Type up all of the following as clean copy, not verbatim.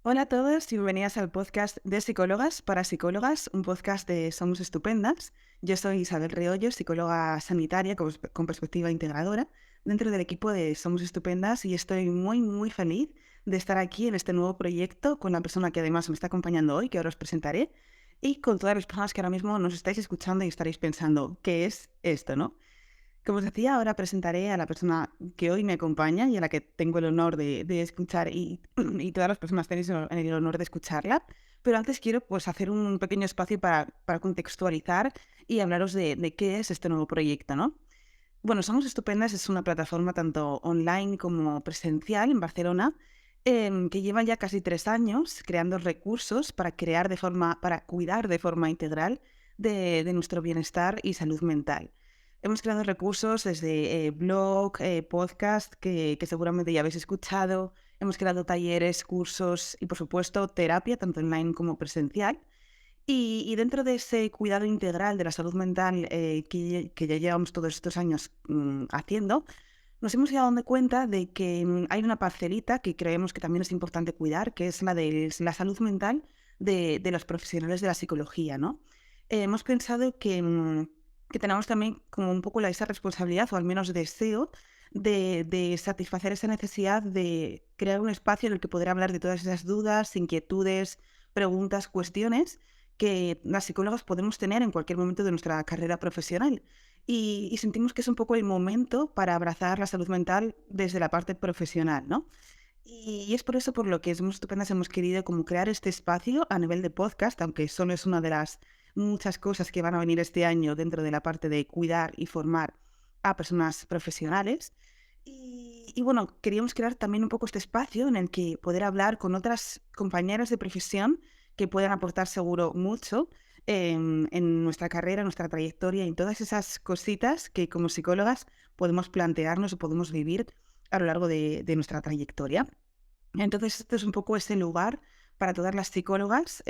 Hola a todos y bienvenidas al podcast de Psicólogas para Psicólogas, un podcast de Somos Estupendas. Yo soy Isabel Reollo, psicóloga sanitaria con perspectiva integradora dentro del equipo de Somos Estupendas y estoy muy feliz de estar aquí en este nuevo proyecto con la persona que además me está acompañando hoy, que ahora os presentaré, y con todas las personas que ahora mismo nos estáis escuchando y estaréis pensando, ¿qué es esto, no? Como os decía, ahora presentaré a la persona que hoy me acompaña y a la que tengo el honor de escuchar y todas las personas tenéis el honor de escucharla. Pero antes quiero pues hacer un pequeño espacio para contextualizar y hablaros de qué es este nuevo proyecto, ¿no? Bueno, Somos Estupendas es una plataforma tanto online como presencial en Barcelona que lleva ya casi 3 años creando recursos para cuidar de forma integral de nuestro bienestar y salud mental. Hemos creado recursos desde blog, podcast, que seguramente ya habéis escuchado. Hemos creado talleres, cursos y, por supuesto, terapia, tanto online como presencial. Y dentro de ese cuidado integral de la salud mental que ya llevamos todos estos años haciendo, nos hemos dado cuenta de que hay una parcelita que creemos que también es importante cuidar, que es la de la salud mental de los profesionales de la psicología, ¿no? Hemos pensado que tenemos también como un poco esa responsabilidad, o al menos deseo, de satisfacer esa necesidad de crear un espacio en el que poder hablar de todas esas dudas, inquietudes, preguntas, cuestiones que las psicólogas podemos tener en cualquier momento de nuestra carrera profesional. Y sentimos que es un poco el momento para abrazar la salud mental desde la parte profesional, ¿no? Y es por eso por lo que Somos Estupendas hemos querido como crear este espacio a nivel de podcast, aunque solo es una de las muchas cosas que van a venir este año dentro de la parte de cuidar y formar a personas profesionales. Y bueno, queríamos crear también un poco este espacio en el que poder hablar con otras compañeras de profesión que puedan aportar seguro mucho en nuestra carrera, en nuestra trayectoria y en todas esas cositas que como psicólogas podemos plantearnos o podemos vivir a lo largo de nuestra trayectoria. Entonces, esto es un poco ese lugar para todas las psicólogas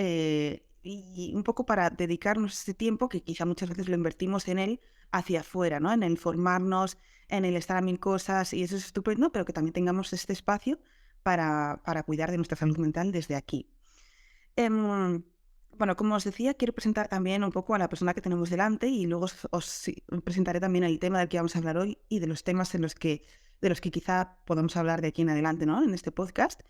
y un poco para dedicarnos ese tiempo que quizá muchas veces lo invertimos en él hacia afuera, ¿no? En el formarnos, en el estar a mil cosas y eso es estupendo, pero que también tengamos este espacio para cuidar de nuestra salud mental desde aquí. Em, bueno, como os decía, quiero presentar también un poco a la persona que tenemos delante y luego sí, presentaré también el tema del que vamos a hablar hoy y de los temas de los que quizá podamos hablar de aquí en adelante, ¿no? En este podcast.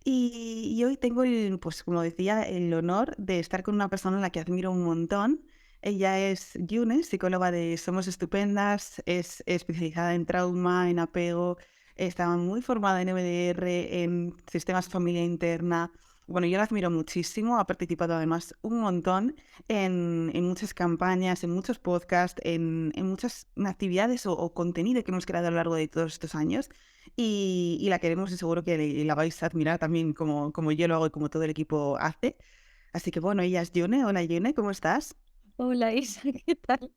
Y hoy tengo pues como decía, el honor de estar con una persona a la que admiro un montón. Ella es Yune, psicóloga de Somos Estupendas, es especializada en trauma, en apego, está muy formada en MDR, en sistemas de familia interna. Bueno, yo la admiro muchísimo, ha participado además un montón en muchas campañas, en muchos podcasts, en muchas actividades o contenido que hemos creado a lo largo de todos estos años y la queremos y seguro que la vais a admirar también como yo lo hago y como todo el equipo hace. Así que bueno, ella es Yune. Hola Yune, ¿cómo estás? Hola Isa, ¿qué tal?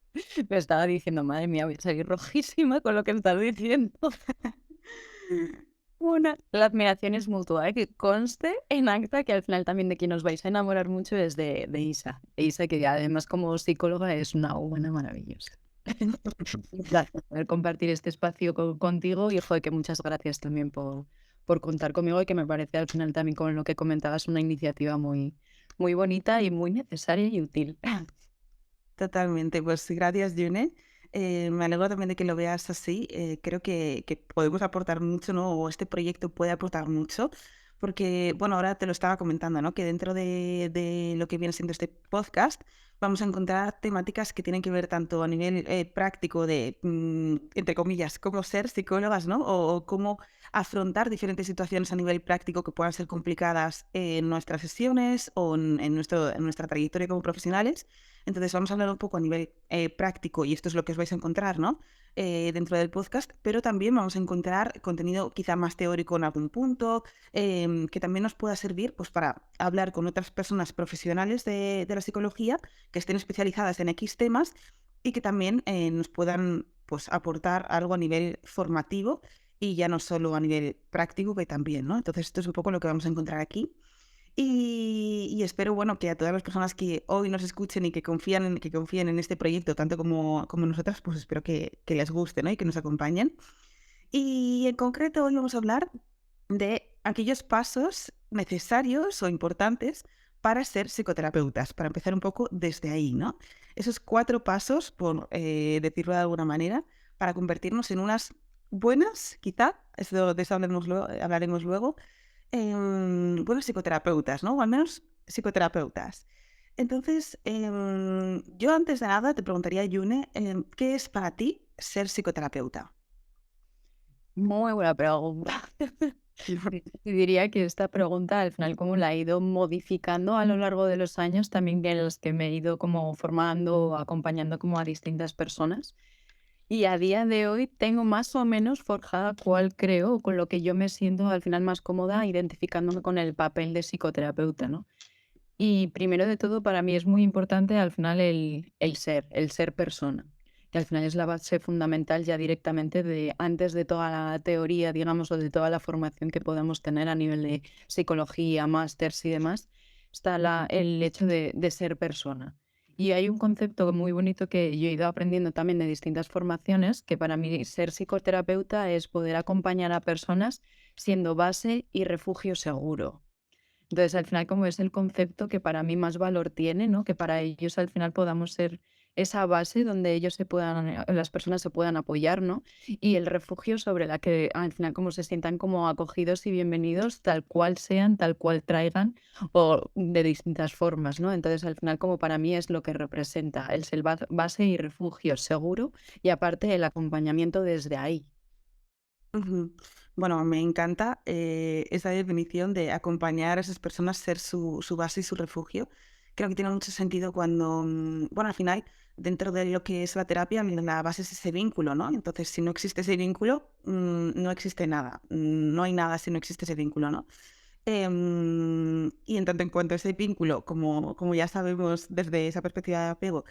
Me estaba diciendo, madre mía, voy a salir rojísima con lo que estás diciendo. La admiración es mutua, ¿eh? Que conste en acta que al final también de quien os vais a enamorar mucho es de Isa. De Isa, que además como psicóloga es una buena maravillosa. Gracias por poder compartir este espacio contigo y, joder, que muchas gracias también por contar conmigo y que me parece al final también con lo que comentabas una iniciativa muy bonita y muy necesaria y útil. Totalmente, pues gracias, June. Me alegro también de que lo veas así. Creo que podemos aportar mucho, ¿no? O este proyecto puede aportar mucho, porque, bueno, ahora te lo estaba comentando, ¿no? Que dentro de lo que viene siendo este podcast, vamos a encontrar temáticas que tienen que ver tanto a nivel práctico de, entre comillas, cómo ser psicólogas, ¿no? O cómo afrontar diferentes situaciones a nivel práctico que puedan ser complicadas en nuestras sesiones o en nuestra trayectoria como profesionales. Entonces vamos a hablar un poco a nivel práctico y esto es lo que os vais a encontrar, ¿no? Dentro del podcast, pero también vamos a encontrar contenido quizá más teórico en algún punto, que también nos pueda servir pues, para hablar con otras personas profesionales de la psicología que estén especializadas en X temas y que también nos puedan pues, aportar algo a nivel formativo y ya no solo a nivel práctico, que también, ¿no? Entonces esto es un poco lo que vamos a encontrar aquí. Y espero, bueno, que a todas las personas que hoy nos escuchen y que confíen en este proyecto, tanto como nosotras, pues espero que les guste, ¿no? Y que nos acompañen. Y en concreto hoy vamos a hablar de aquellos pasos necesarios o importantes para ser psicoterapeutas, para empezar un poco desde ahí, ¿no? Esos 4 pasos, por decirlo de alguna manera, para convertirnos en unas buenas, quizá, de eso hablaremos luego, buenos psicoterapeutas, ¿no? O al menos psicoterapeutas. Entonces, yo antes de nada te preguntaría, Yune, ¿qué es para ti ser psicoterapeuta? Muy buena pregunta. Y diría que esta pregunta al final como la he ido modificando a lo largo de los años, también en los que me he ido como formando, acompañando como a distintas personas. Y a día de hoy tengo más o menos forjada cuál creo, o con lo que yo me siento al final más cómoda identificándome con el papel de psicoterapeuta, ¿no? Y primero de todo, para mí es muy importante al final el ser persona. Y al final es la base fundamental ya directamente de antes de toda la teoría, digamos, o de toda la formación que podamos tener a nivel de psicología, másters y demás, está el hecho de ser persona. Y hay un concepto muy bonito que yo he ido aprendiendo también de distintas formaciones, que para mí ser psicoterapeuta es poder acompañar a personas siendo base y refugio seguro. Entonces, al final, como es el concepto que para mí más valor tiene, ¿no? Que para ellos al final podamos ser esa base donde ellos se puedan, las personas se puedan apoyar, ¿no? Y el refugio sobre la que al final como se sientan como acogidos y bienvenidos, tal cual sean, tal cual traigan, o de distintas formas, ¿no? Entonces, al final, como para mí es lo que representa el ser base y refugio seguro, y aparte el acompañamiento desde ahí. Ujú. Bueno, me encanta esa definición de acompañar a esas personas, ser su base y su refugio. Creo que tiene mucho sentido cuando, bueno, al final, dentro de lo que es la terapia, la base es ese vínculo, ¿no? Entonces, si no existe ese vínculo, no existe nada. No hay nada si no existe ese vínculo, ¿no? Y en tanto en cuanto a ese vínculo, como ya sabemos desde esa perspectiva de apego,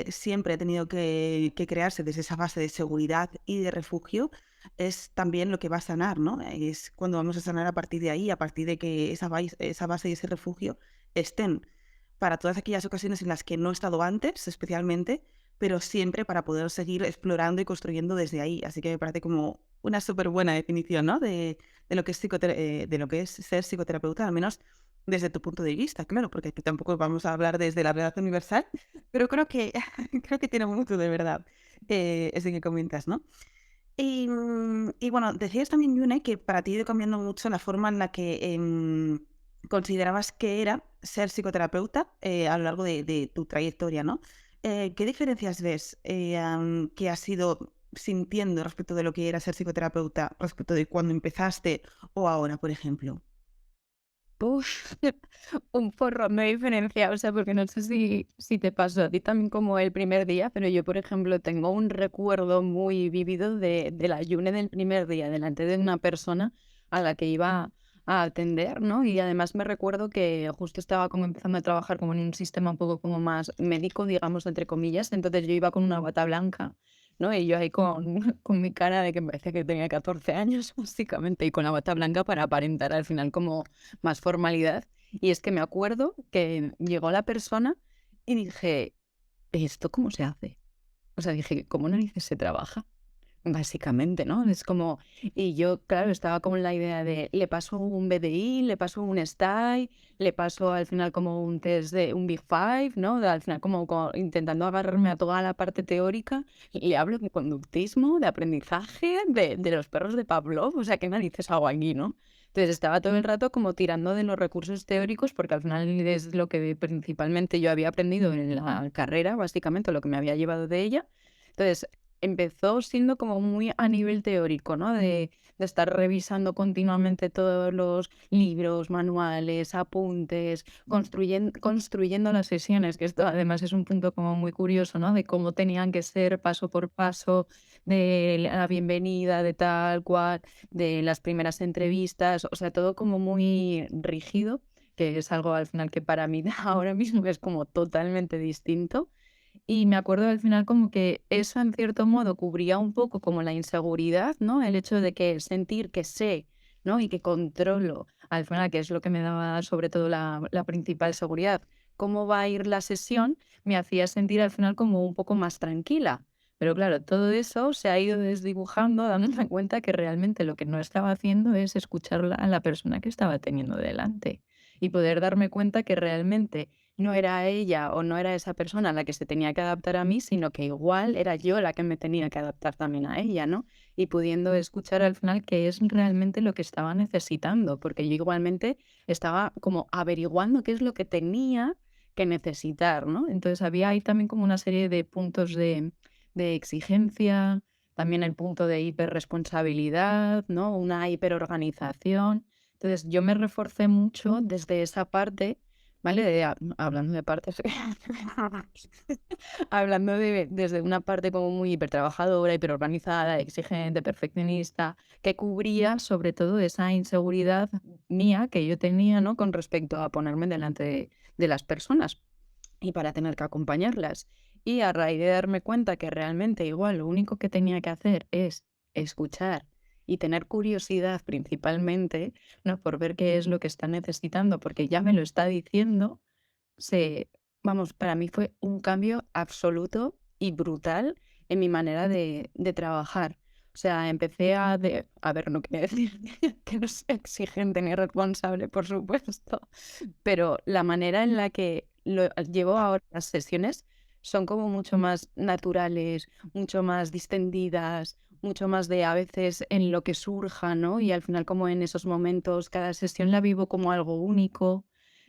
siempre ha tenido que crearse desde esa base de seguridad y de refugio, es también lo que va a sanar, ¿no? Es cuando vamos a sanar a partir de ahí, a partir de que esa base y ese refugio estén para todas aquellas ocasiones en las que no he estado antes, especialmente, pero siempre para poder seguir explorando y construyendo desde ahí. Así que me parece como una súper buena definición, ¿no? De lo que es de lo que es ser psicoterapeuta, al menos desde tu punto de vista, claro, porque aquí tampoco vamos a hablar desde la verdad universal, pero creo que, creo que tiene mucho de verdad eso que comentas, ¿no? Y bueno, decías también, Yune, que para ti ha ido cambiando mucho la forma en la que considerabas que era ser psicoterapeuta a lo largo de tu trayectoria, ¿no? ¿Qué diferencias ves que has ido sintiendo respecto de lo que era ser psicoterapeuta respecto de cuando empezaste o ahora, por ejemplo? Uf, un porrón de diferencia, o sea, porque no sé si te pasó a ti también como el primer día, pero yo, por ejemplo, tengo un recuerdo muy vívido de la Yune del primer día, delante de una persona a la que iba a atender, ¿no? Y además me recuerdo que justo estaba como empezando a trabajar como en un sistema un poco como más médico, digamos, entre comillas, entonces yo iba con una bata blanca, ¿no? Y yo ahí con mi cara de que me parecía que tenía 14 años, básicamente, y con la bata blanca para aparentar al final como más formalidad. Y es que me acuerdo que llegó la persona y dije, ¿esto cómo se hace? O sea, dije, ¿cómo narices se trabaja? Básicamente, ¿no? Es como, y yo, claro, estaba como en la idea de, le paso un BDI, le paso un STAI, le paso al final como un test de un Big Five, ¿no? Al final como intentando agarrarme a toda la parte teórica y le hablo de conductismo, de aprendizaje, de los perros de Pavlov, o sea, ¿qué narices hago aquí, no? Entonces estaba todo el rato como tirando de los recursos teóricos porque al final es lo que principalmente yo había aprendido en la carrera, básicamente, lo que me había llevado de ella. Entonces, empezó siendo como muy a nivel teórico, ¿no? De estar revisando continuamente todos los libros, manuales, apuntes, construyendo las sesiones, que esto además es un punto como muy curioso, ¿no? De cómo tenían que ser paso por paso, de la bienvenida, de tal cual, de las primeras entrevistas, o sea, todo como muy rígido, que es algo al final que para mí ahora mismo es como totalmente distinto. Y me acuerdo al final como que eso en cierto modo cubría un poco como la inseguridad, ¿no? El hecho de que sentir que sé, ¿no? Y que controlo, al final, que es lo que me daba sobre todo la principal seguridad, cómo va a ir la sesión, me hacía sentir al final como un poco más tranquila. Pero claro, todo eso se ha ido desdibujando, dándome cuenta que realmente lo que no estaba haciendo es escuchar a la persona que estaba teniendo delante y poder darme cuenta que realmente no era ella o no era esa persona la que se tenía que adaptar a mí, sino que igual era yo la que me tenía que adaptar también a ella, ¿no? Y pudiendo escuchar al final qué es realmente lo que estaba necesitando, porque yo igualmente estaba como averiguando qué es lo que tenía que necesitar, ¿no? Entonces había ahí también como una serie de puntos de exigencia, también el punto de hiperresponsabilidad, ¿no? Una hiperorganización. Entonces, yo me reforcé mucho desde esa parte, ¿vale? Hablando de partes, hablando de desde una parte como muy hipertrabajadora, hiperorganizada, exigente, perfeccionista, que cubría sobre todo esa inseguridad mía que yo tenía, ¿no? Con respecto a ponerme delante de las personas y para tener que acompañarlas. Y a raíz de darme cuenta que realmente igual lo único que tenía que hacer es escuchar y tener curiosidad principalmente, ¿no? Por ver qué es lo que está necesitando, porque ya me lo está diciendo, se, vamos, para mí fue un cambio absoluto y brutal en mi manera de trabajar. O sea, empecé a ver, no quiere decir que no sea exigente ni responsable, por supuesto, pero la manera en la que lo llevo ahora las sesiones son como mucho más naturales, mucho más distendidas, mucho más de a veces en lo que surja, ¿no? Y al final como en esos momentos, cada sesión la vivo como algo único.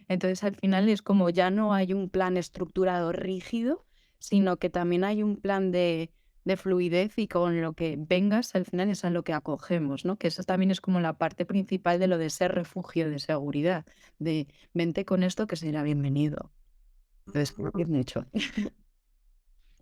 Entonces al final es como ya no hay un plan estructurado rígido, sino que también hay un plan de fluidez y con lo que vengas al final es a lo que acogemos, ¿no? Que esa también es como la parte principal de lo de ser refugio de seguridad, de vente con esto que será bienvenido. Entonces, bien hecho.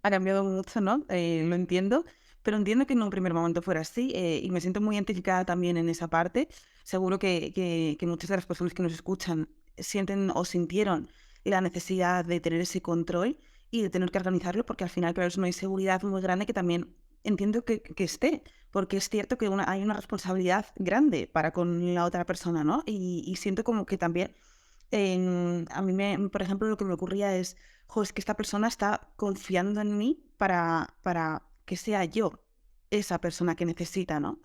Ha cambiado mucho, ¿no? Lo entiendo, pero entiendo que en un primer momento fuera así y me siento muy identificada también en esa parte. Seguro que muchas de las personas que nos escuchan sienten o sintieron la necesidad de tener ese control y de tener que organizarlo, porque al final, claro, es una inseguridad muy grande que también entiendo que esté, porque es cierto que hay una responsabilidad grande para con la otra persona, ¿no? Y siento como que también a mí, por ejemplo, lo que me ocurría es, jo, es que esta persona está confiando en mí para que sea yo esa persona que necesita, ¿no?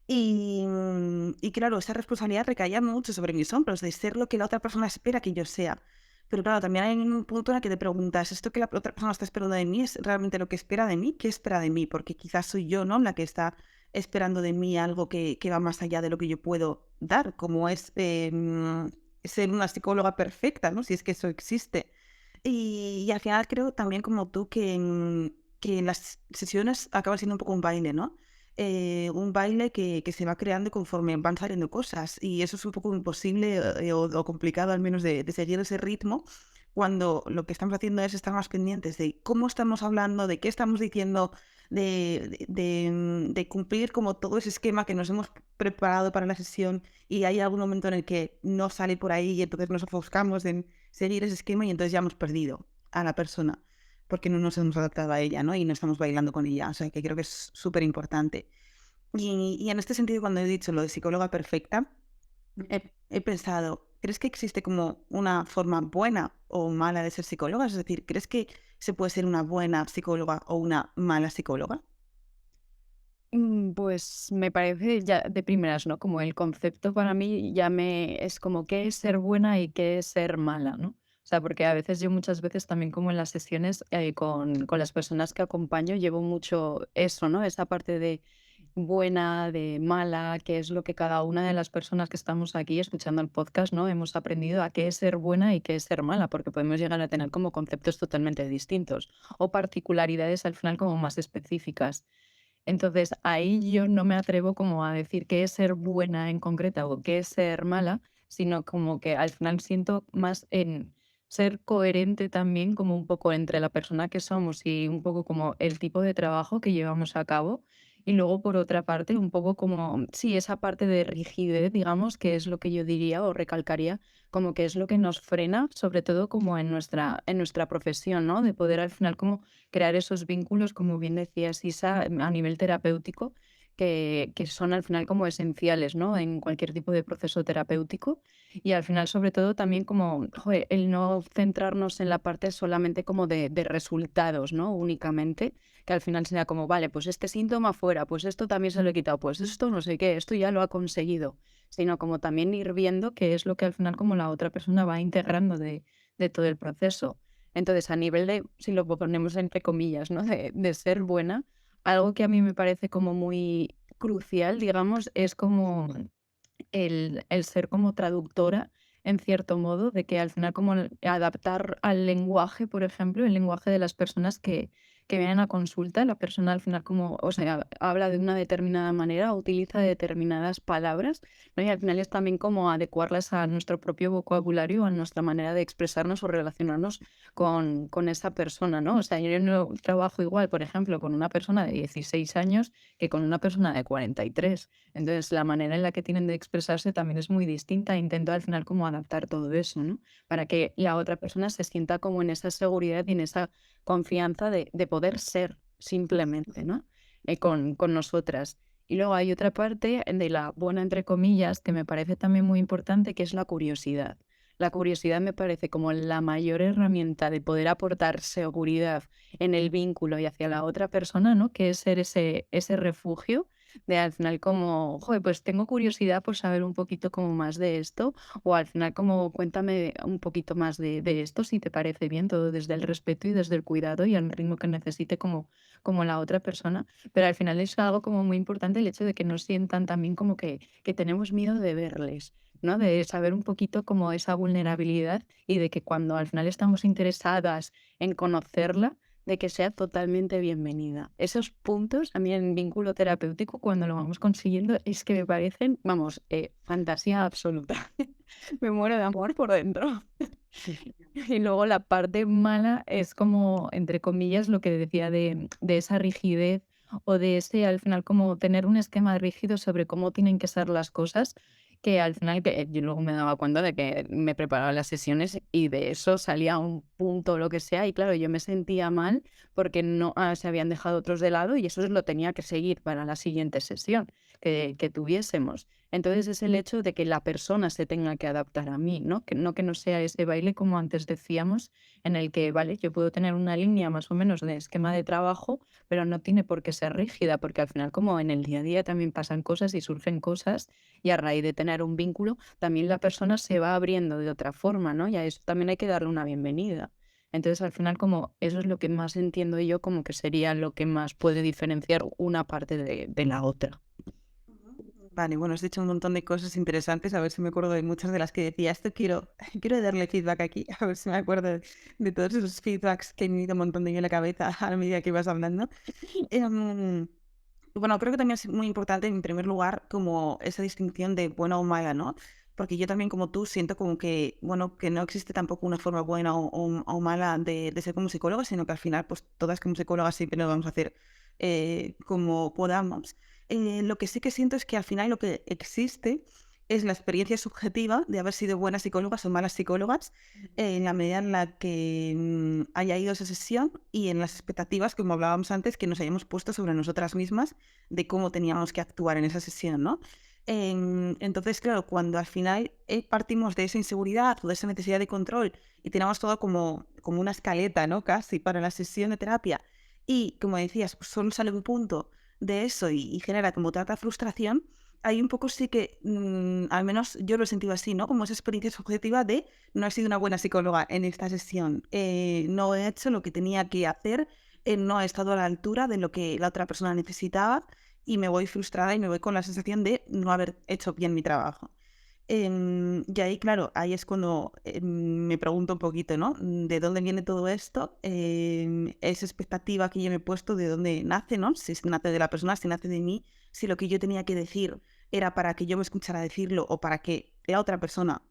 Y claro, esa responsabilidad recaía mucho sobre mis hombros, de ser lo que la otra persona espera que yo sea. Pero claro, también hay un punto en el que te preguntas, ¿esto que la otra persona está esperando de mí es realmente lo que espera de mí? ¿Qué espera de mí? Porque quizás soy yo, ¿no? La que está esperando de mí algo que va más allá de lo que yo puedo dar, como es ser una psicóloga perfecta, ¿no? Si es que eso existe. Y al final creo también como tú que en las sesiones acaba siendo un poco un baile, ¿no? Un baile que se va creando conforme van saliendo cosas y eso es un poco imposible o complicado al menos de seguir ese ritmo cuando lo que estamos haciendo es estar más pendientes de cómo estamos hablando, de qué estamos diciendo, de cumplir como todo ese esquema que nos hemos preparado para la sesión y hay algún momento en el que no sale por ahí y entonces nos ofuscamos en seguir ese esquema y entonces ya hemos perdido a la persona porque no nos hemos adaptado a ella, ¿no? Y no estamos bailando con ella. O sea, que creo que es súper importante. Y en este sentido, cuando he dicho lo de psicóloga perfecta, he pensado, ¿crees que existe como una forma buena o mala de ser psicóloga? Es decir, ¿crees que se puede ser una buena psicóloga o una mala psicóloga? Pues me parece ya de primeras, ¿no? Como el concepto para mí ya me es como qué es ser buena y qué es ser mala, ¿no? O sea, porque a veces yo muchas veces también como en las sesiones con las personas que acompaño llevo mucho eso, ¿no? Esa parte de buena, de mala, que es lo que cada una de las personas que estamos aquí escuchando el podcast, ¿no? Hemos aprendido a qué es ser buena y qué es ser mala, porque podemos llegar a tener como conceptos totalmente distintos o particularidades al final como más específicas. Entonces, ahí yo no me atrevo como a decir qué es ser buena en concreta o qué es ser mala, sino como que al final siento más en ser coherente también como un poco entre la persona que somos y un poco como el tipo de trabajo que llevamos a cabo. Y luego, por otra parte, un poco como, sí, esa parte de rigidez, digamos, que es lo que yo diría o recalcaría, como que es lo que nos frena, sobre todo como en nuestra profesión, ¿no? De poder al final como crear esos vínculos, como bien decías, Isa, a nivel terapéutico, que son al final como esenciales, ¿no? En cualquier tipo de proceso terapéutico. Y al final, sobre todo, también como joder, el no centrarnos en la parte solamente como de resultados, ¿no? Únicamente, que al final sea como, vale, pues este síntoma fuera, pues esto también se lo he quitado, pues esto no sé qué, esto ya lo ha conseguido, sino como también ir viendo qué es lo que al final como la otra persona va integrando de todo el proceso. Entonces, a nivel de, si lo ponemos entre comillas, ¿no? De ser buena, algo que a mí me parece como muy crucial, digamos, es como el ser como traductora, en cierto modo, de que al final como adaptar al lenguaje, por ejemplo, el lenguaje de las personas que vienen a consulta, la persona al final como, o sea, habla de una determinada manera, utiliza determinadas palabras, ¿no? Y al final es también como adecuarlas a nuestro propio vocabulario, a nuestra manera de expresarnos o relacionarnos con esa persona, ¿no? O sea, yo no trabajo igual, por ejemplo, con una persona de 16 años que con una persona de 43. Entonces, la manera en la que tienen de expresarse también es muy distinta. Intento al final como adaptar todo eso, ¿no? Para que la otra persona se sienta como en esa seguridad y en esa confianza de poder ser simplemente, ¿no? Con nosotras. Y luego hay otra parte de la buena, entre comillas, que me parece también muy importante, que es la curiosidad. La curiosidad me parece como la mayor herramienta de poder aportar seguridad en el vínculo y hacia la otra persona, ¿no? Que es ser ese refugio de al final como, joder, pues tengo curiosidad por saber un poquito como más de esto, o al final como cuéntame un poquito más de esto, si te parece bien, todo desde el respeto y desde el cuidado y al ritmo que necesite como la otra persona. Pero al final es algo como muy importante el hecho de que no sientan también como que tenemos miedo de verles, ¿no? De saber un poquito como esa vulnerabilidad y de que cuando al final estamos interesadas en conocerla, de que sea totalmente bienvenida. Esos puntos, a mí en vínculo terapéutico, cuando lo vamos consiguiendo, es que me parecen, vamos, fantasía absoluta. Me muero de amor por dentro. Y luego la parte mala es como, entre comillas, lo que decía de esa rigidez o de ese, al final, como tener un esquema rígido sobre cómo tienen que ser las cosas, que al final que yo luego me daba cuenta de que me preparaba las sesiones y de eso salía un punto o lo que sea, y claro, yo me sentía mal porque no se habían dejado otros de lado y eso lo tenía que seguir para la siguiente sesión que tuviésemos. Entonces es el hecho de que la persona se tenga que adaptar a mí, ¿no? Que no sea ese baile como antes decíamos, en el que, vale, yo puedo tener una línea más o menos de esquema de trabajo, pero no tiene por qué ser rígida, porque al final como en el día a día también pasan cosas y surgen cosas y a raíz de tener un vínculo, también la persona se va abriendo de otra forma, ¿no? Y a eso también hay que darle una bienvenida. Entonces, al final, como eso es lo que más entiendo yo, como que sería lo que más puede diferenciar una parte de la otra. Vale, bueno, has dicho un montón de cosas interesantes, a ver si me acuerdo de muchas de las que decía. Esto quiero darle feedback aquí, a ver si me acuerdo de todos esos feedbacks que me han ido un montón de en la cabeza a la medida que ibas hablando. Em, bueno, creo que también es muy importante, en primer lugar, como esa distinción de buena o mala, ¿no? Porque yo también, como tú, siento como que, bueno, que no existe tampoco una forma buena o mala de ser como psicóloga, sino que al final, pues todas como psicólogas siempre lo vamos a hacer como podamos. Lo que sí que siento es que al final lo que existe es la experiencia subjetiva de haber sido buenas psicólogas o malas psicólogas en la medida en la que haya ido esa sesión y en las expectativas, como hablábamos antes, que nos hayamos puesto sobre nosotras mismas de cómo teníamos que actuar en esa sesión, ¿no? Entonces, claro, cuando al final partimos de esa inseguridad o de esa necesidad de control y tenemos todo como una escaleta, ¿no? Casi para la sesión de terapia y, como decías, pues solo sale un punto de eso y genera como tanta frustración, hay un poco sí que, al menos yo lo he sentido así, ¿no? Como esa experiencia subjetiva de no he sido una buena psicóloga en esta sesión, no he hecho lo que tenía que hacer, no he estado a la altura de lo que la otra persona necesitaba y me voy frustrada y me voy con la sensación de no haber hecho bien mi trabajo. Y ahí, claro, ahí es cuando me pregunto un poquito, ¿no? ¿De dónde viene todo esto? Esa expectativa que yo me he puesto, ¿de dónde nace, ¿no? Si nace de la persona, si nace de mí, si lo que yo tenía que decir era para que yo me escuchara decirlo o para que la otra persona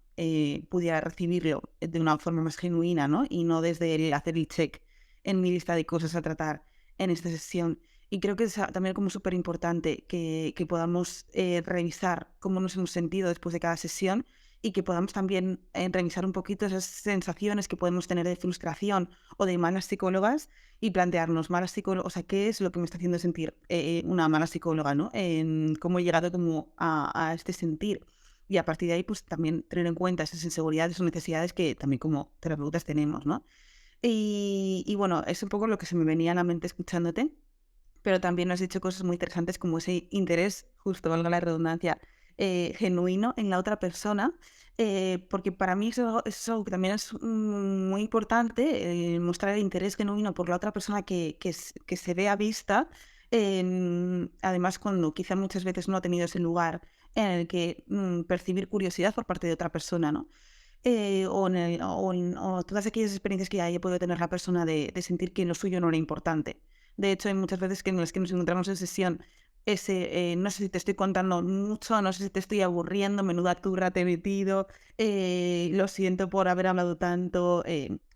pudiera recibirlo de una forma más genuina, ¿no? Y no desde el hacer el check en mi lista de cosas a tratar en esta sesión. Y creo que es también como súper importante que podamos revisar cómo nos hemos sentido después de cada sesión y que podamos también revisar un poquito esas sensaciones que podemos tener de frustración o de malas psicólogas y plantearnos, malas psicólogas, o sea, ¿qué es lo que me está haciendo sentir una mala psicóloga, ¿no? En cómo he llegado como a este sentir. Y a partir de ahí, pues también tener en cuenta esas inseguridades o necesidades que también como terapeutas tenemos, ¿no? Y bueno, es un poco lo que se me venía a la mente escuchándote, pero también has dicho cosas muy interesantes como ese interés, justo valga la redundancia, genuino en la otra persona, porque para mí eso es algo que también es muy importante, mostrar el interés genuino por la otra persona que se vea vista, además cuando quizá muchas veces no ha tenido ese lugar en el que percibir curiosidad por parte de otra persona, ¿no? O todas aquellas experiencias que haya podido tener la persona de sentir que lo suyo no era importante. De hecho, hay muchas veces que en las que nos encontramos en sesión, no sé si te estoy contando mucho, no sé si te estoy aburriendo, menuda turra te he metido, lo siento por haber hablado tanto,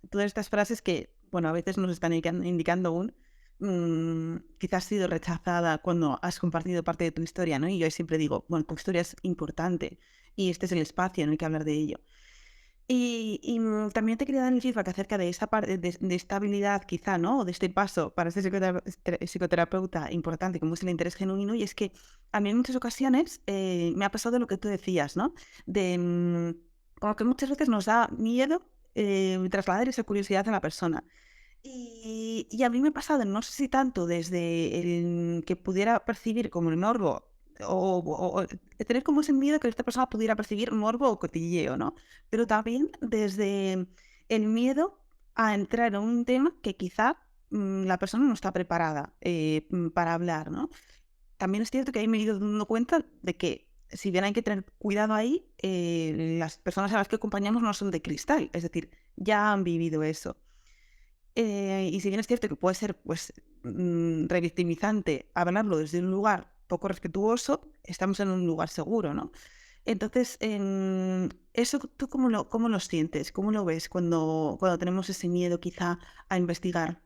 todas estas frases que, bueno, a veces nos están indicando quizás has sido rechazada cuando has compartido parte de tu historia, ¿no? Y yo siempre digo, bueno, tu historia es importante y este es el espacio en el que hablar de ello. También te quería dar el feedback acerca de esta parte de esta habilidad quizá, ¿no? O de este paso para este psicoterapeuta importante, como es el interés genuino, y es que a mí en muchas ocasiones me ha pasado lo que tú decías, ¿no? De como que muchas veces nos da miedo trasladar esa curiosidad a la persona. Y a mí me ha pasado, no sé si tanto desde el que pudiera percibir como el morbo o tener como ese miedo que esta persona pudiera percibir morbo o cotilleo, ¿no? Pero también desde el miedo a entrar en un tema que quizá la persona no está preparada para hablar, ¿no? También es cierto que ahí me he ido dando cuenta de que si bien hay que tener cuidado ahí, las personas a las que acompañamos no son de cristal, es decir, ya han vivido eso. Y si bien es cierto que puede ser pues revictimizante hablarlo desde un lugar poco respetuoso, estamos en un lugar seguro, ¿no? Entonces, eso tú cómo lo sientes, cómo lo ves cuando tenemos ese miedo quizá a investigar,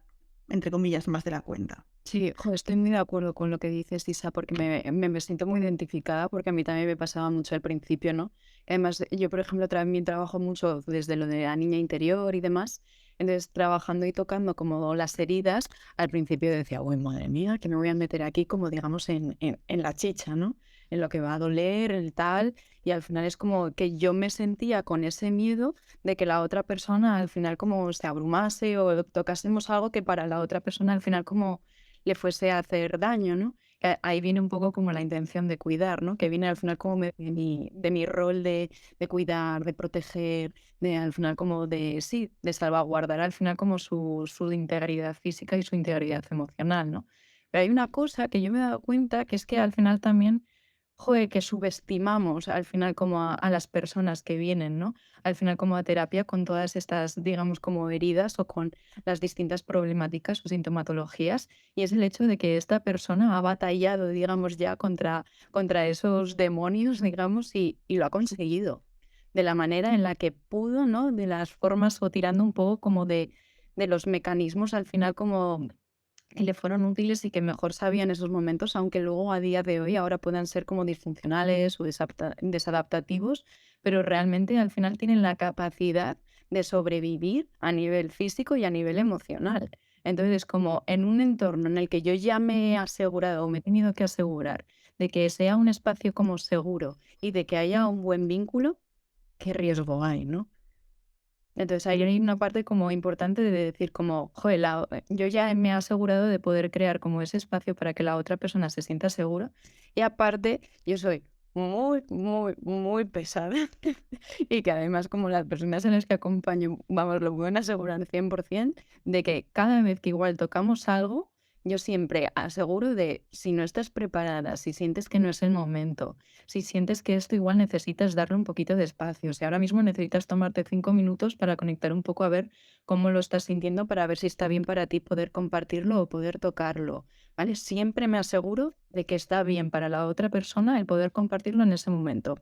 entre comillas, más de la cuenta. Sí, jo, estoy muy de acuerdo con lo que dices, Isa, porque me siento muy identificada, porque a mí también me pasaba mucho al principio, ¿no? Además, yo, por ejemplo, también trabajo mucho desde lo de la niña interior y demás. Entonces, trabajando y tocando como las heridas, al principio decía, uy, madre mía, que me voy a meter aquí como, digamos, en la chicha, ¿no? En lo que va a doler, el tal. Y al final es como que yo me sentía con ese miedo de que la otra persona al final como se abrumase o tocásemos algo que para la otra persona al final como le fuese a hacer daño, ¿no? Ahí viene un poco como la intención de cuidar, ¿no? Que viene al final como de mi rol de cuidar, de proteger, de al final como de, sí, de salvaguardar al final como su integridad física y su integridad emocional, ¿no? Pero hay una cosa que yo me he dado cuenta que es que al final también, joder, que subestimamos al final como a las personas que vienen, ¿no? Al final como a terapia con todas estas, digamos, como heridas o con las distintas problemáticas o sintomatologías, y es el hecho de que esta persona ha batallado, digamos, ya contra esos demonios, digamos, y lo ha conseguido de la manera en la que pudo, ¿no? De las formas o tirando un poco como de los mecanismos al final como que le fueron útiles y que mejor sabía en esos momentos, aunque luego a día de hoy ahora puedan ser como disfuncionales o desadaptativos, pero realmente al final tienen la capacidad de sobrevivir a nivel físico y a nivel emocional. Entonces, como en un entorno en el que yo ya me he asegurado o me he tenido que asegurar de que sea un espacio como seguro y de que haya un buen vínculo, ¿qué riesgo hay, no? Entonces, ahí hay una parte como importante de decir como, joder, yo ya me he asegurado de poder crear como ese espacio para que la otra persona se sienta segura. Y aparte, yo soy muy, muy, muy pesada. Y que además, como las personas en las que acompaño, vamos, lo pueden asegurar 100% de que cada vez que igual tocamos algo, yo siempre aseguro de si no estás preparada, si sientes que no es el momento, si sientes que esto igual necesitas darle un poquito de espacio, si ahora mismo necesitas tomarte 5 minutos para conectar un poco a ver cómo lo estás sintiendo, para ver si está bien para ti poder compartirlo o poder tocarlo, ¿vale? Siempre me aseguro de que está bien para la otra persona el poder compartirlo en ese momento.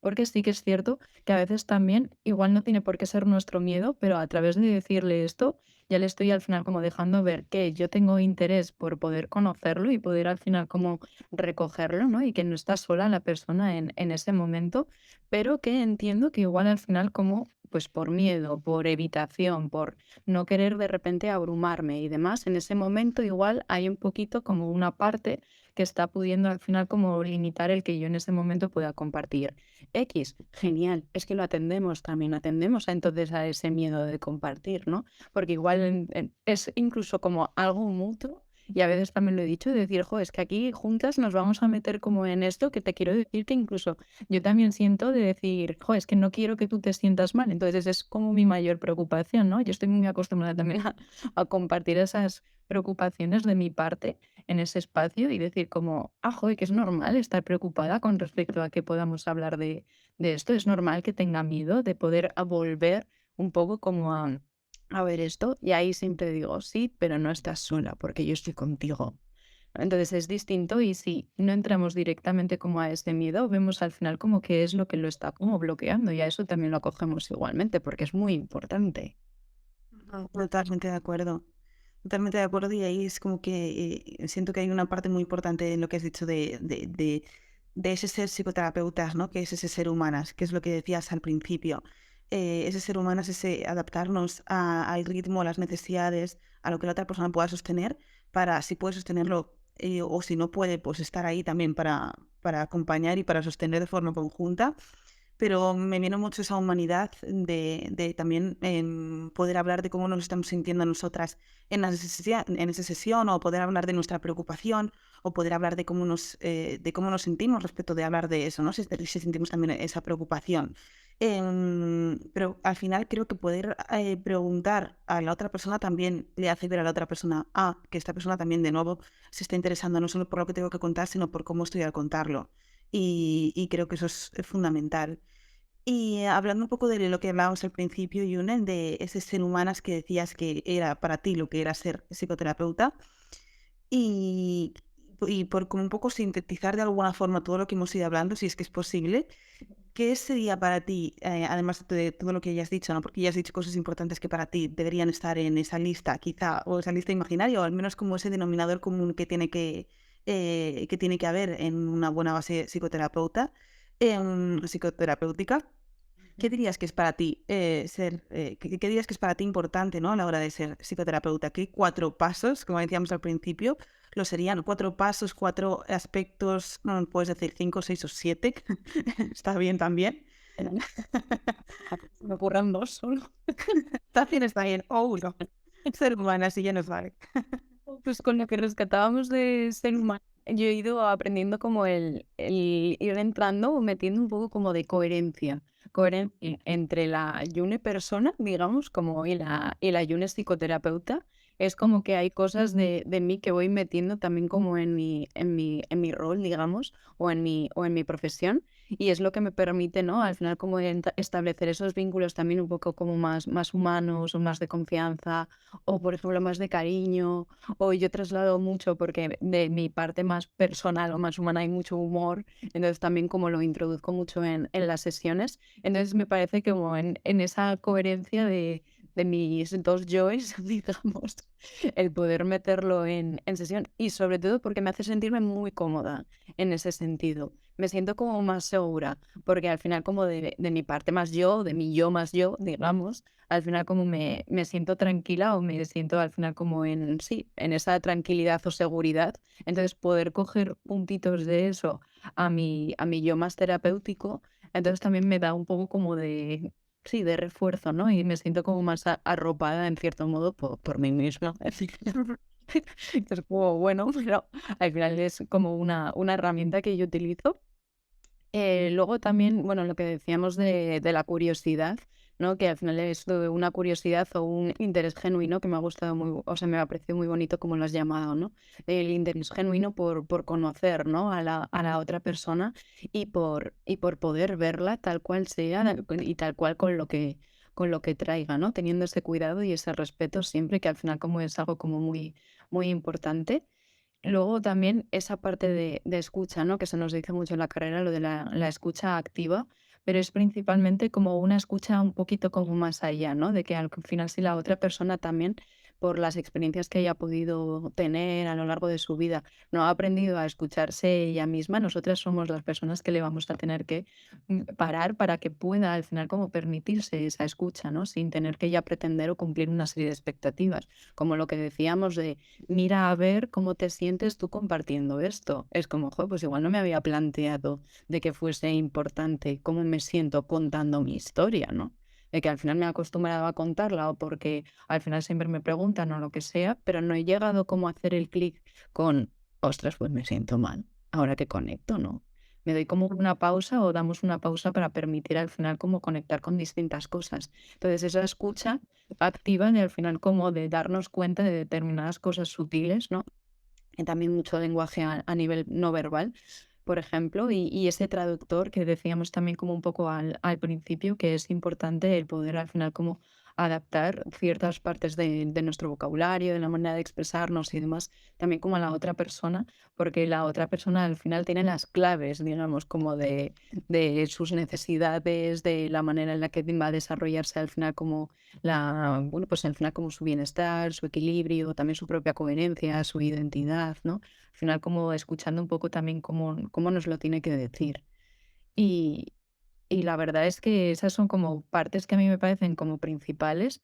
porque sí que es cierto que a veces también igual no tiene por qué ser nuestro miedo, pero a través de decirle esto, ya le estoy al final como dejando ver que yo tengo interés por poder conocerlo y poder al final como recogerlo, ¿no? Y que no está sola la persona en ese momento, pero que entiendo que igual al final como pues por miedo, por evitación, por no querer de repente abrumarme y demás, en ese momento igual hay un poquito como una parte que está pudiendo al final como limitar el que yo en ese momento pueda compartir X. Genial, es que lo atendemos también, atendemos entonces a ese miedo de compartir, ¿no? Porque igual es incluso como algo mutuo. Y a veces también lo he dicho, de decir, jo, es que aquí juntas nos vamos a meter como en esto, que te quiero decir que incluso yo también siento de decir, jo, es que no quiero que tú te sientas mal. Entonces es como mi mayor preocupación, ¿no? Yo estoy muy acostumbrada también a compartir esas preocupaciones de mi parte en ese espacio y decir como, ah, joder, que es normal estar preocupada con respecto a que podamos hablar de esto. Es normal que tenga miedo de poder volver un poco como a ver esto. Y ahí siempre digo, sí, pero no estás sola porque yo estoy contigo. Entonces es distinto y si no entramos directamente como a ese miedo, vemos al final como que es lo que lo está como bloqueando y a eso también lo acogemos igualmente porque es muy importante. Totalmente de acuerdo. Totalmente de acuerdo y ahí es como que siento que hay una parte muy importante en lo que has dicho de ese ser psicoterapeutas, ¿no? Que es ese ser humanas, que es lo que decías al principio. Ese ser humano es ese adaptarnos al ritmo, a las necesidades, a lo que la otra persona pueda sostener, para si puede sostenerlo o si no puede, pues estar ahí también para acompañar y para sostener de forma conjunta, pero me viene mucho esa humanidad de también poder hablar de cómo nos estamos sintiendo nosotras en esa sesión, o poder hablar de nuestra preocupación, o poder hablar de cómo nos sentimos respecto de hablar de eso, ¿no? Si sentimos también esa preocupación. Pero al final creo que poder preguntar a la otra persona también le hace ver a la otra persona, que esta persona también de nuevo se está interesando no solo por lo que tengo que contar, sino por cómo estoy al contarlo. Y creo que eso es fundamental. Y hablando un poco de lo que hablábamos al principio, Yunen, de ese ser humanas que decías que era para ti lo que era ser psicoterapeuta, y, y por como un poco sintetizar de alguna forma todo lo que hemos ido hablando, si es que es posible, ¿qué sería para ti, además de todo lo que ya has dicho, ¿no? Porque ya has dicho cosas importantes que para ti deberían estar en esa lista, quizá, o esa lista imaginaria, o al menos como ese denominador común que tiene que haber en una buena base psicoterapeuta, psicoterapéutica? ¿Qué dirías que es para ti qué dirías que es para ti importante, ¿no? A la hora de ser psicoterapeuta? ¿Qué 4 pasos, como decíamos al principio, lo serían 4 pasos, 4 aspectos, puedes decir 5, 6 o 7, está bien también. Me ocurran dos solo. También está bien, o uno. Ser humana, así ya nos vale. Pues con lo que rescatábamos de ser humano, yo he ido aprendiendo como el ir entrando o metiendo un poco como de coherencia. Coherencia entre la Yune persona, digamos, como y la Yune psicoterapeuta. Es como que hay cosas de mí que voy metiendo también como en mi rol, digamos, o en mi profesión. Y es lo que me permite, ¿no? Al final como establecer esos vínculos también un poco como más humanos o más de confianza o, por ejemplo, más de cariño o yo traslado mucho porque de mi parte más personal o más humana hay mucho humor, entonces también como lo introduzco mucho en las sesiones, entonces me parece que como en esa coherencia de mis dos yoes, digamos, el poder meterlo en sesión y sobre todo porque me hace sentirme muy cómoda en ese sentido. Me siento como más segura, porque al final como de mi parte más yo, de mi yo más yo, digamos, al final como me siento tranquila o me siento al final como sí, en esa tranquilidad o seguridad. Entonces poder coger puntitos de eso a mi yo más terapéutico, entonces también me da un poco como de, sí, de refuerzo, ¿no? Y me siento como más arropada en cierto modo por mí misma. Así que es como, bueno, pero al final es como una herramienta que yo utilizo luego también, bueno, lo que decíamos de la curiosidad, ¿no? Que al final es de una curiosidad o un interés genuino que me ha gustado muy, o sea, me ha parecido muy bonito como lo has llamado, ¿no? El interés genuino por conocer, ¿no? A la otra persona y por poder verla tal cual sea y tal cual con lo que traiga, ¿no? Teniendo ese cuidado y ese respeto siempre, que al final como es algo como muy, muy importante. Luego también esa parte de escucha, ¿no? Que se nos dice mucho en la carrera, lo de la escucha activa, pero es principalmente como una escucha un poquito como más allá, ¿no? De que al final si la otra persona también, por las experiencias que haya podido tener a lo largo de su vida, no ha aprendido a escucharse ella misma, nosotras somos las personas que le vamos a tener que parar para que pueda al final como permitirse esa escucha, ¿no? Sin tener que ya pretender o cumplir una serie de expectativas, como lo que decíamos de mira a ver cómo te sientes tú compartiendo esto. Es como, "Jo, pues igual no me había planteado de que fuese importante cómo me siento contando mi historia, ¿no? De que al final me he acostumbrado a contarla o porque al final siempre me preguntan o lo que sea, pero no he llegado como a hacer el clic con, ostras, pues me siento mal, ahora que conecto, ¿no? Me doy como una pausa o damos una pausa para permitir al final como conectar con distintas cosas. Entonces esa escucha activa de al final como de darnos cuenta de determinadas cosas sutiles, ¿no? Y también mucho lenguaje a nivel no verbal, por ejemplo, y ese traductor que decíamos también como un poco al principio, que es importante el poder al final como adaptar ciertas partes de nuestro vocabulario, de la manera de expresarnos y demás, también como a la otra persona, porque la otra persona al final tiene las claves, digamos, como de sus necesidades, de la manera en la que va a desarrollarse al final como bueno, pues al final como su bienestar, su equilibrio, también su propia coherencia, su identidad, ¿no? Al final como escuchando un poco también cómo nos lo tiene que decir. Y, y la verdad es que esas son como partes que a mí me parecen como principales.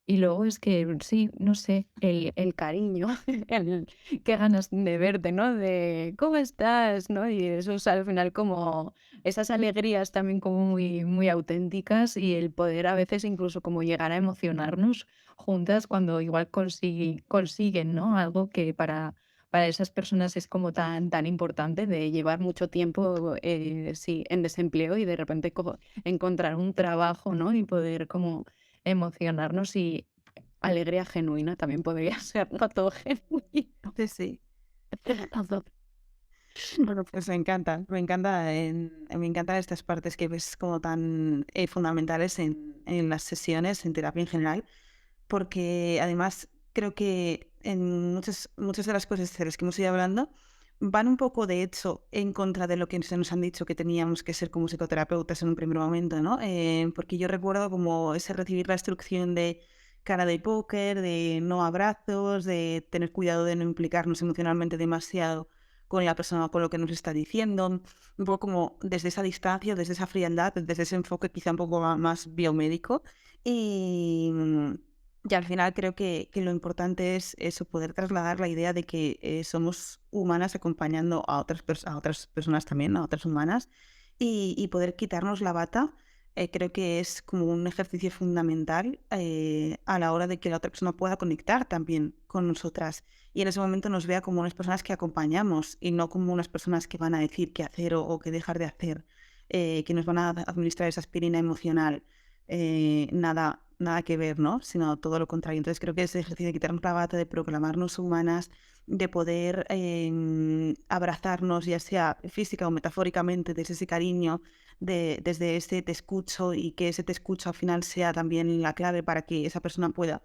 Y luego es que sí, no sé, el cariño, el qué ganas de verte, ¿no? De ¿cómo estás? ¿No? Y eso es al final como esas alegrías también como muy auténticas y el poder a veces incluso como llegar a emocionarnos juntas cuando igual consiguen, ¿no? Algo que para esas personas es como tan importante de llevar mucho tiempo, sí, en desempleo y de repente encontrar un trabajo, ¿no? Y poder como emocionarnos y alegría genuina también podría ser, no todo genuino. Sí, sí. Todo. Bueno, pues me encantan estas partes que ves como tan fundamentales en las sesiones, en terapia en general, porque además creo que en muchas de las cosas de las que hemos ido hablando van un poco, de hecho, en contra de lo que se nos han dicho que teníamos que ser como psicoterapeutas en un primer momento, ¿no? Porque yo recuerdo como ese recibir la instrucción de cara de póker, de no abrazos, de tener cuidado de no implicarnos emocionalmente demasiado con la persona, con lo que nos está diciendo, un poco como desde esa distancia, desde esa frialdad, desde ese enfoque quizá un poco más biomédico. Y, y al final creo que lo importante es eso, poder trasladar la idea de que somos humanas acompañando a otras personas también, ¿no? A otras humanas, y poder quitarnos la bata. Creo que es como un ejercicio fundamental a la hora de que la otra persona pueda conectar también con nosotras y en ese momento nos vea como unas personas que acompañamos y no como unas personas que van a decir qué hacer o qué dejar de hacer, que nos van a administrar esa aspirina emocional. Nada que ver, ¿no? Sino todo lo contrario. Entonces creo que ese ejercicio de quitarnos la bata, de proclamarnos humanas, de poder abrazarnos, ya sea física o metafóricamente, desde ese cariño, desde ese te escucho y que ese te escucho al final sea también la clave para que esa persona pueda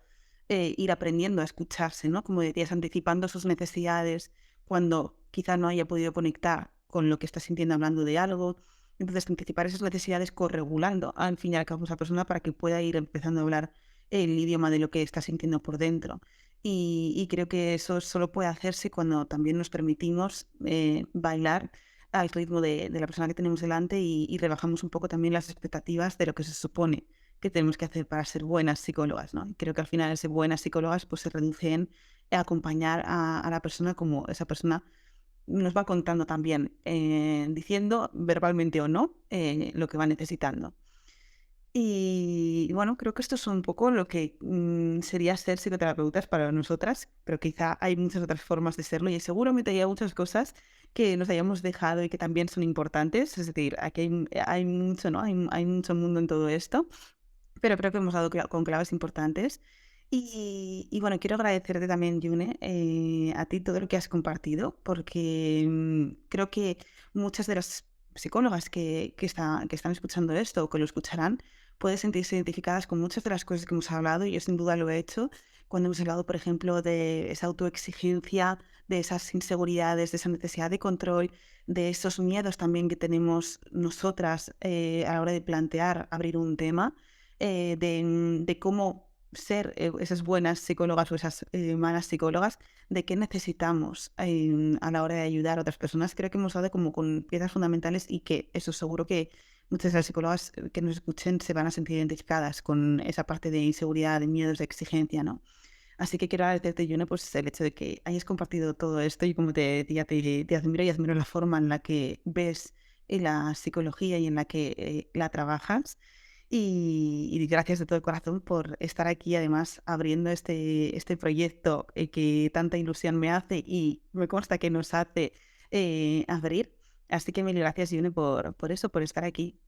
ir aprendiendo a escucharse, ¿no? Como decías, anticipando sus necesidades cuando quizá no haya podido conectar con lo que está sintiendo hablando de algo. Entonces, anticipar esas necesidades corregulando al fin y al cabo esa persona para que pueda ir empezando a hablar el idioma de lo que está sintiendo por dentro. Y creo que eso solo puede hacerse cuando también nos permitimos bailar al ritmo de la persona que tenemos delante y rebajamos un poco también las expectativas de lo que se supone que tenemos que hacer para ser buenas psicólogas, ¿no? Y creo que al final ser buenas psicólogas pues se reduce en acompañar a la persona como esa persona nos va contando también, diciendo verbalmente o no lo que va necesitando. Y bueno, creo que esto es un poco lo que sería ser psicoterapeutas para nosotras, pero quizá hay muchas otras formas de serlo y seguramente hay muchas cosas que nos hayamos dejado y que también son importantes. Es decir, aquí hay mucho, ¿no? Hay mucho mundo en todo esto, pero creo que hemos dado con claves importantes. Y bueno, quiero agradecerte también, Yune, a ti todo lo que has compartido, porque creo que muchas de las psicólogas que están escuchando esto o que lo escucharán, puede sentirse identificadas con muchas de las cosas que hemos hablado, y yo sin duda lo he hecho, cuando hemos hablado, por ejemplo, de esa autoexigencia, de esas inseguridades, de esa necesidad de control, de esos miedos también que tenemos nosotras a la hora de plantear abrir un tema, de cómo ser esas buenas psicólogas o esas malas psicólogas, de qué necesitamos a la hora de ayudar a otras personas. Creo que hemos dado como con piezas fundamentales, y que eso seguro que muchas de las psicólogas que nos escuchen se van a sentir identificadas con esa parte de inseguridad, de miedos, de exigencia, ¿no? Así que quiero agradecerte, Yune, pues el hecho de que hayas compartido todo esto, y como te decía, te admiro, y admiro la forma en la que ves la psicología y en la que la trabajas. Y gracias de todo corazón por estar aquí, además, abriendo este proyecto que tanta ilusión me hace y me consta que nos hace abrir. Así que mil gracias, Yune, por eso, por estar aquí.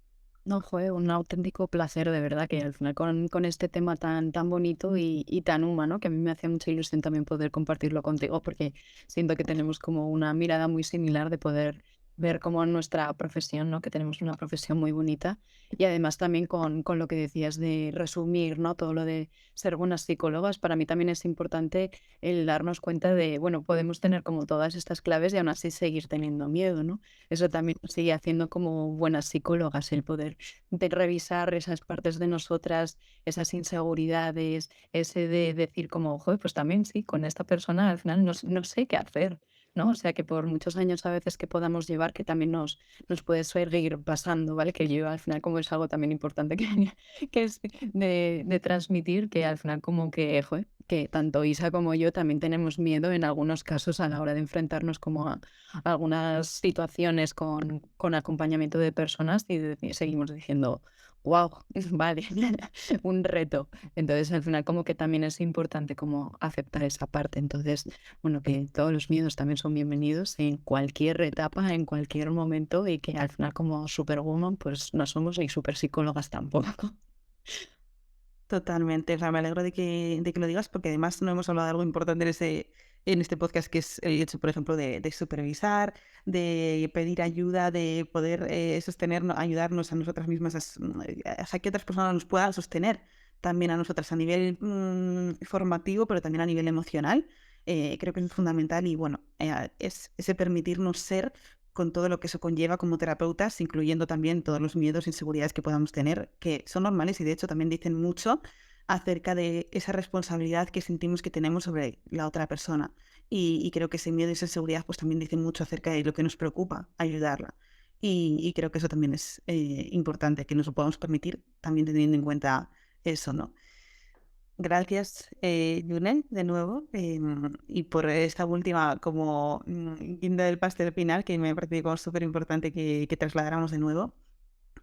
No, fue un auténtico placer, de verdad, que al final con este tema tan bonito y tan humano, que a mí me hacía mucha ilusión también poder compartirlo contigo, porque siento que tenemos como una mirada muy similar de poder ver como nuestra profesión, ¿no? Que tenemos una profesión muy bonita. Y además también con lo que decías de resumir, ¿no? Todo lo de ser buenas psicólogas, para mí también es importante el darnos cuenta de, bueno, podemos tener como todas estas claves y aún así seguir teniendo miedo, ¿no? Eso también nos sigue haciendo como buenas psicólogas, el poder de revisar esas partes de nosotras, esas inseguridades, ese de decir como, joder, pues también sí, con esta persona al final no sé qué hacer, ¿no? O sea, que por muchos años a veces que podamos llevar, que también nos puede seguir pasando, ¿vale? Que yo al final como es algo también importante que, que es de transmitir, que al final como que, joder, que tanto Isa como yo también tenemos miedo en algunos casos a la hora de enfrentarnos como a algunas situaciones con acompañamiento de personas y seguimos diciendo, wow, vale, un reto. Entonces, al final, como que también es importante como aceptar esa parte. Entonces, bueno, que todos los miedos también son bienvenidos en cualquier etapa, en cualquier momento, y que al final, como superwoman, pues no somos ni super psicólogas tampoco. Totalmente, o sea, me alegro de que lo digas, porque además no hemos hablado de algo importante en este podcast, que es el hecho, por ejemplo, de supervisar, de pedir ayuda, de poder sostenernos, ayudarnos a nosotras mismas, a que otras personas nos puedan sostener también a nosotras a nivel formativo, pero también a nivel emocional. Creo que es fundamental, y bueno, es ese permitirnos ser con todo lo que eso conlleva como terapeutas, incluyendo también todos los miedos e inseguridades que podamos tener, que son normales y de hecho también dicen mucho acerca de esa responsabilidad que sentimos que tenemos sobre la otra persona. Y creo que ese miedo y esa inseguridad pues también dicen mucho acerca de lo que nos preocupa, ayudarla. Y creo que eso también es importante, que nos lo podamos permitir, también teniendo en cuenta eso, ¿no? Gracias, Yune, de nuevo, y por esta última como guinda del pastel final, que me ha parecido como súper importante que trasladáramos de nuevo.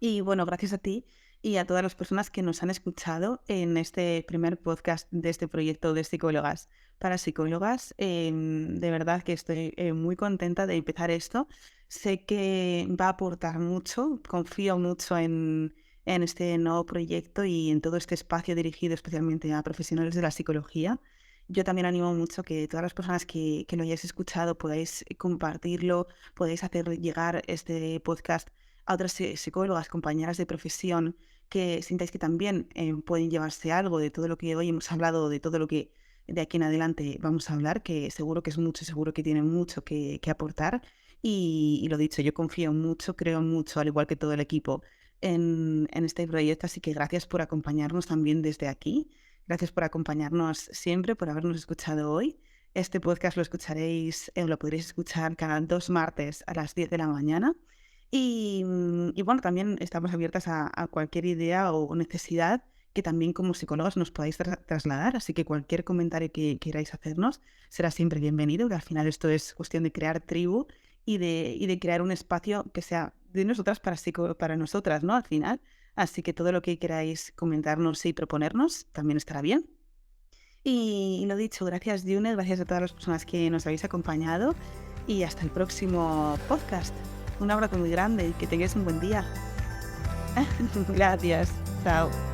Y bueno, gracias a ti y a todas las personas que nos han escuchado en este primer podcast de este proyecto de psicólogas para psicólogas. De verdad que estoy muy contenta de empezar esto. Sé que va a aportar mucho, confío mucho en este nuevo proyecto y en todo este espacio dirigido especialmente a profesionales de la psicología. Yo también animo mucho que todas las personas que lo hayáis escuchado podáis compartirlo, podáis hacer llegar este podcast a otras psicólogas, compañeras de profesión, que sintáis que también pueden llevarse algo de todo lo que hoy hemos hablado, de todo lo que de aquí en adelante vamos a hablar, que seguro que es mucho, seguro que tienen mucho que aportar. Y lo dicho, yo confío mucho, creo mucho, al igual que todo el equipo, en este proyecto. Así que gracias por acompañarnos también desde aquí. Gracias por acompañarnos siempre, por habernos escuchado hoy. Este podcast lo escucharéis, lo podréis escuchar cada 2 martes a las 10 de la mañana. Y bueno, también estamos abiertas a cualquier idea o necesidad que también como psicólogos nos podáis trasladar. Así que cualquier comentario que queráis hacernos será siempre bienvenido, que al final esto es cuestión de crear tribu y de crear un espacio que sea de nosotras para nosotras, ¿no? Al final. Así que todo lo que queráis comentarnos y proponernos también estará bien. Y lo dicho, gracias, Yune, gracias a todas las personas que nos habéis acompañado, y hasta el próximo podcast. Un abrazo muy grande y que tengáis un buen día. Gracias. Chao.